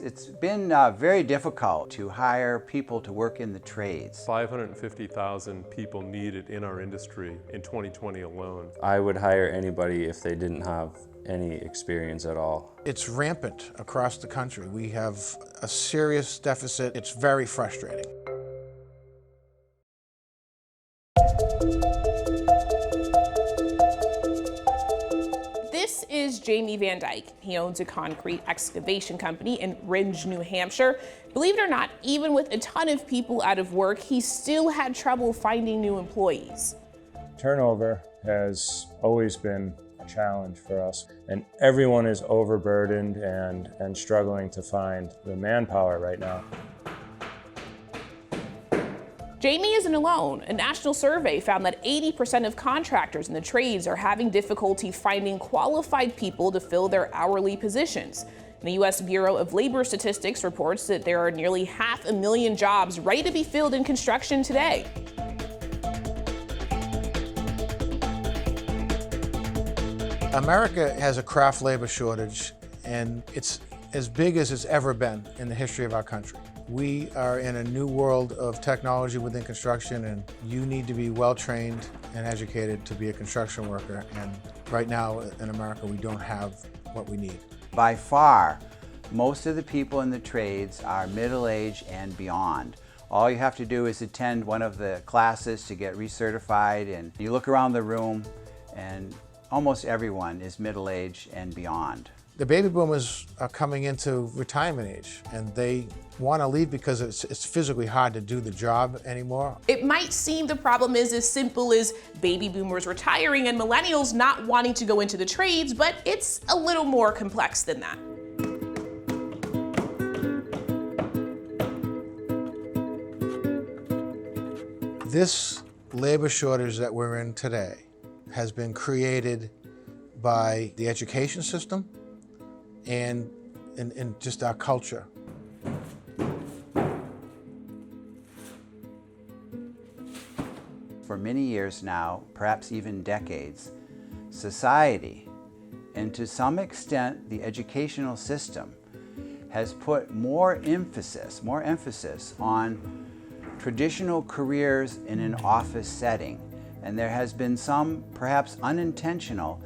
It's been very difficult to hire people to work in the trades. 550,000 people needed in our industry in 2020 alone. I would hire anybody if they didn't have any experience at all. It's rampant across the country. We have a serious deficit. It's very frustrating. This is Jamie Van Dyke. He owns a concrete excavation company in Rindge, New Hampshire. Believe it or not, even with a ton of people out of work, he still had trouble finding new employees. Turnover has always been a challenge for us, and everyone is overburdened and struggling to find the manpower right now. Jamie isn't alone. A national survey found that 80% of contractors in the trades are having difficulty finding qualified people to fill their hourly positions. And the U.S. Bureau of Labor Statistics reports that there are nearly 500,000 jobs ready to be filled in construction today. America has a craft labor shortage, and it's as big as it's ever been in the history of our country. We are in a new world of technology within construction, and you need to be well-trained and educated to be a construction worker. And right now in America, we don't have what we need. By far, most of the people in the trades are middle-aged and beyond. All you have to do is attend one of the classes to get recertified, and you look around the room and almost everyone is middle-aged and beyond. The baby boomers are coming into retirement age, and they want to leave because it's physically hard to do the job anymore. It might seem the problem is as simple as baby boomers retiring and millennials not wanting to go into the trades, but it's a little more complex than that. This labor shortage that we're in today has been created by the education system and just our culture. For many years now, perhaps even decades, society, and to some extent the educational system, has put more emphasis on traditional careers in an office setting. And there has been some, perhaps unintentional,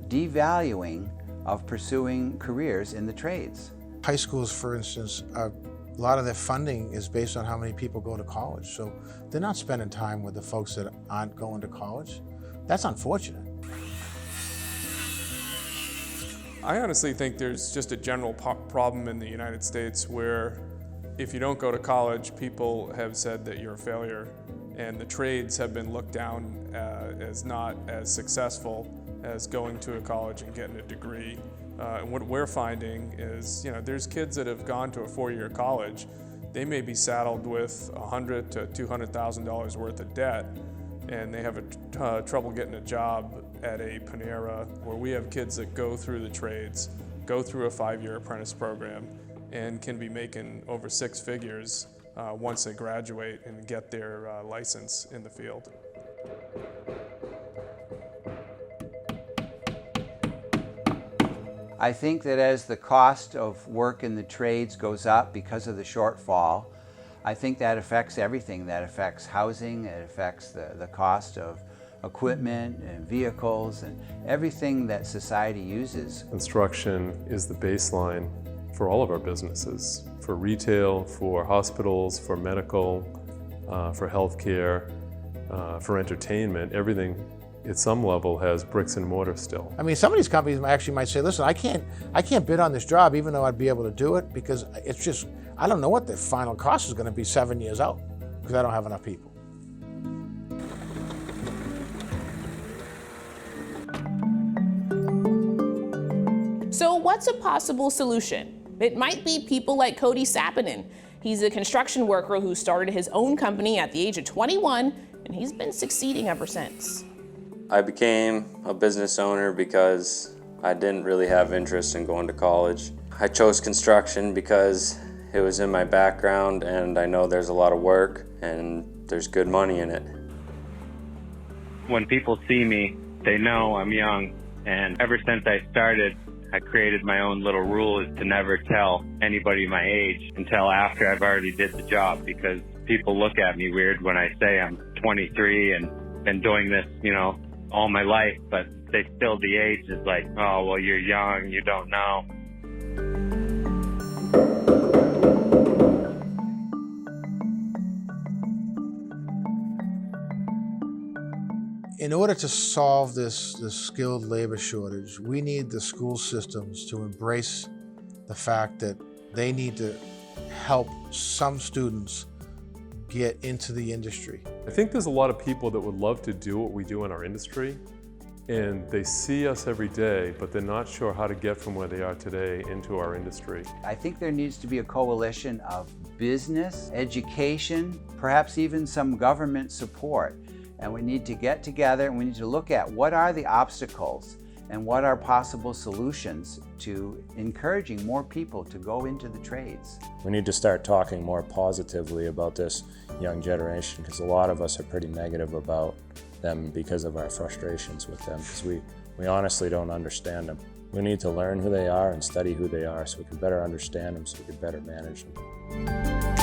devaluing of pursuing careers in the trades. High schools, for instance, a lot of their funding is based on how many people go to college. So they're not spending time with the folks that aren't going to college. That's unfortunate. I honestly think there's just a general problem in the United States where if you don't go to college, people have said that you're a failure, and the trades have been looked down as not as successful as going to a college and getting a degree. And what we're finding is, there's kids that have gone to a four-year college. They may be saddled with $100,000 to $200,000 worth of debt, and they have trouble getting a job at a Panera, where we have kids that go through the trades, go through a 5-year apprentice program, and can be making over 6 figures once they graduate and get their license in the field. I think that as the cost of work in the trades goes up because of the shortfall, I think that affects everything. That affects housing, it affects the cost of equipment and vehicles and everything that society uses. Construction is the baseline for all of our businesses, for retail, for hospitals, for medical, for healthcare, for entertainment. Everything at some level has bricks and mortar still. I mean, some of these companies actually might say, listen, I can't bid on this job even though I'd be able to do it because it's just, I don't know what the final cost is going to be 7 years out because I don't have enough people. So what's a possible solution? It might be people like Cody Sappinen. He's a construction worker who started his own company at the age of 21, and he's been succeeding ever since. I became a business owner because I didn't really have interest in going to college. I chose construction because it was in my background and I know there's a lot of work and there's good money in it. When people see me, they know I'm young, and ever since I started, I created my own little rule is to never tell anybody my age until after I've already did the job, because people look at me weird when I say I'm 23 and been doing this, all my life, but they still, the age is like, oh, well, you're young, you don't know. In order to solve this skilled labor shortage, we need the school systems to embrace the fact that they need to help some students get into the industry. I think there's a lot of people that would love to do what we do in our industry, and they see us every day, but they're not sure how to get from where they are today into our industry. I think there needs to be a coalition of business, education, perhaps even some government support. And we need to get together and we need to look at what are the obstacles and what are possible solutions to encouraging more people to go into the trades. We need to start talking more positively about this young generation, because a lot of us are pretty negative about them because of our frustrations with them, because we honestly don't understand them. We need to learn who they are and study who they are so we can better understand them, so we can better manage them.